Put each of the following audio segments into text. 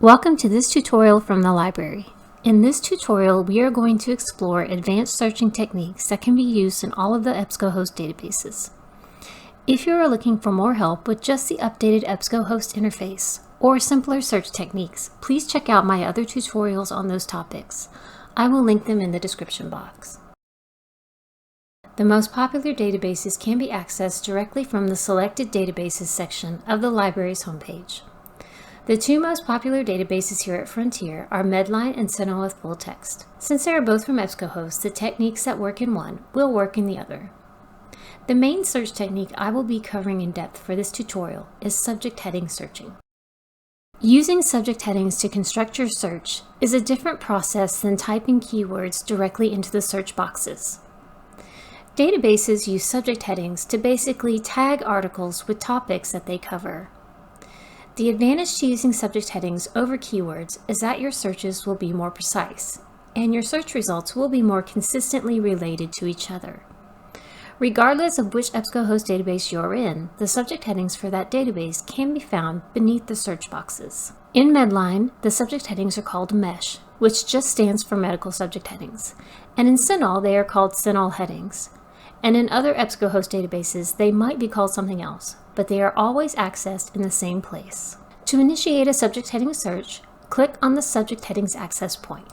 Welcome to this tutorial from the library. In this tutorial, we are going to explore advanced searching techniques that can be used in all of the EBSCOhost databases. If you are looking for more help with just the updated EBSCOhost interface or simpler search techniques, please check out my other tutorials on those topics. I will link them in the description box. The most popular databases can be accessed directly from the Selected Databases section of the library's homepage. The two most popular databases here at Frontier are Medline and Sentinel with Full Text. Since they are both from EBSCOhost, the techniques that work in one will work in the other. The main search technique I will be covering in depth for this tutorial is subject heading searching. Using subject headings to construct your search is a different process than typing keywords directly into the search boxes. Databases use subject headings to basically tag articles with topics that they cover. The advantage to using subject headings over keywords is that your searches will be more precise, and your search results will be more consistently related to each other. Regardless of which EBSCOhost database you're in, the subject headings for that database can be found beneath the search boxes. In Medline, the subject headings are called MESH, which just stands for Medical Subject Headings, and in Sentinel they are called Sentinel headings. And in other EBSCOhost databases, they might be called something else, but they are always accessed in the same place. To initiate a subject heading search, click on the subject headings access point.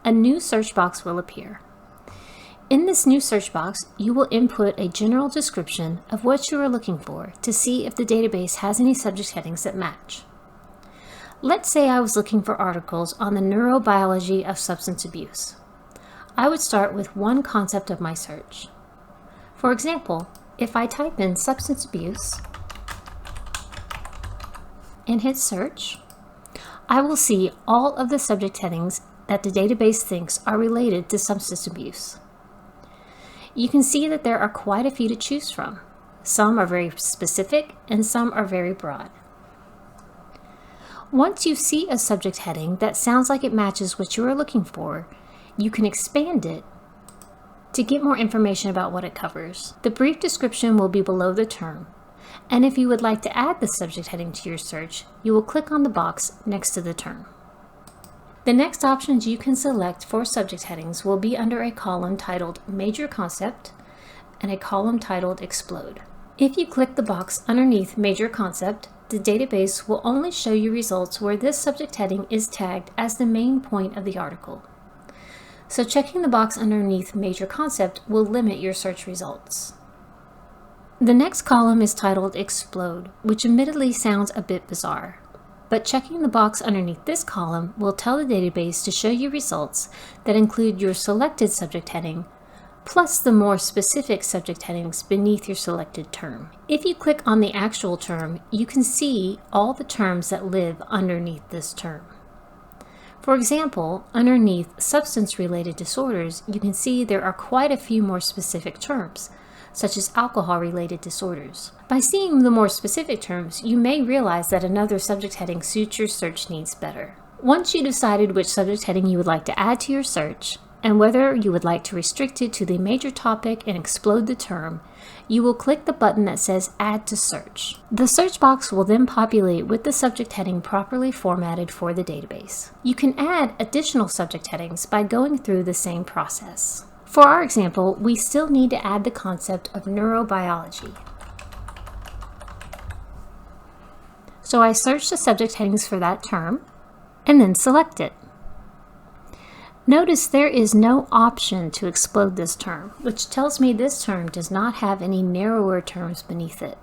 A new search box will appear. In this new search box, you will input a general description of what you are looking for to see if the database has any subject headings that match. Let's say I was looking for articles on the neurobiology of substance abuse. I would start with one concept of my search. For example, if I type in substance abuse and hit search, I will see all of the subject headings that the database thinks are related to substance abuse. You can see that there are quite a few to choose from. Some are very specific and some are very broad. Once you see a subject heading that sounds like it matches what you are looking for, you can expand it to get more information about what it covers. The brief description will be below the term, and if you would like to add the subject heading to your search, you will click on the box next to the term. The next options you can select for subject headings will be under a column titled Major Concept and a column titled Explode. If you click the box underneath Major Concept, the database will only show you results where this subject heading is tagged as the main point of the article. So checking the box underneath Major Concept will limit your search results. The next column is titled Explode, which admittedly sounds a bit bizarre. But checking the box underneath this column will tell the database to show you results that include your selected subject heading, plus the more specific subject headings beneath your selected term. If you click on the actual term, you can see all the terms that live underneath this term. For example, underneath substance-related disorders, you can see there are quite a few more specific terms, such as alcohol-related disorders. By seeing the more specific terms, you may realize that another subject heading suits your search needs better. Once you decided which subject heading you would like to add to your search, and whether you would like to restrict it to the major topic and explode the term, you will click the button that says Add to Search. The search box will then populate with the subject heading properly formatted for the database. You can add additional subject headings by going through the same process. For our example, we still need to add the concept of neurobiology. So I search the subject headings for that term and then select it. Notice there is no option to explode this term, which tells me this term does not have any narrower terms beneath it.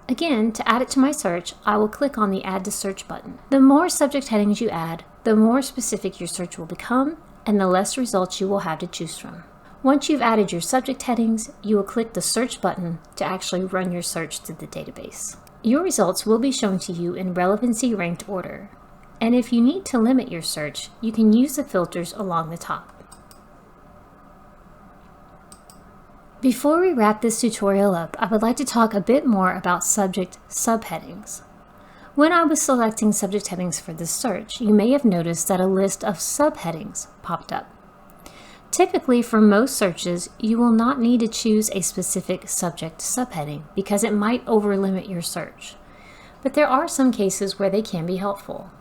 Again, to add it to my search, I will click on the Add to Search button. The more subject headings you add, the more specific your search will become, and the less results you will have to choose from. Once you've added your subject headings, you will click the Search button to actually run your search through the database. Your results will be shown to you in relevancy ranked order. And if you need to limit your search, you can use the filters along the top. Before we wrap this tutorial up, I would like to talk a bit more about subject subheadings. When I was selecting subject headings for this search, you may have noticed that a list of subheadings popped up. Typically, for most searches, you will not need to choose a specific subject subheading because it might over-limit your search. but there are some cases where they can be helpful.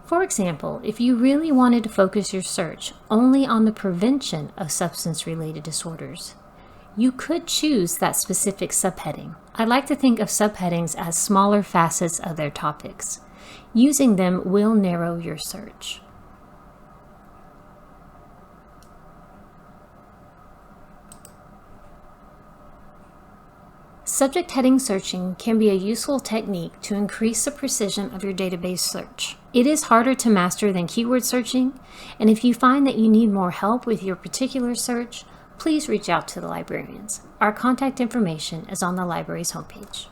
For example, if you really wanted to focus your search only on the prevention of substance-related disorders, you could choose that specific subheading. I like to think of subheadings as smaller facets of their topics. Using them will narrow your search. Subject heading searching can be a useful technique to increase the precision of your database search. It is harder to master than keyword searching, and if you find that you need more help with your particular search, please reach out to the librarians. Our contact information is on the library's homepage.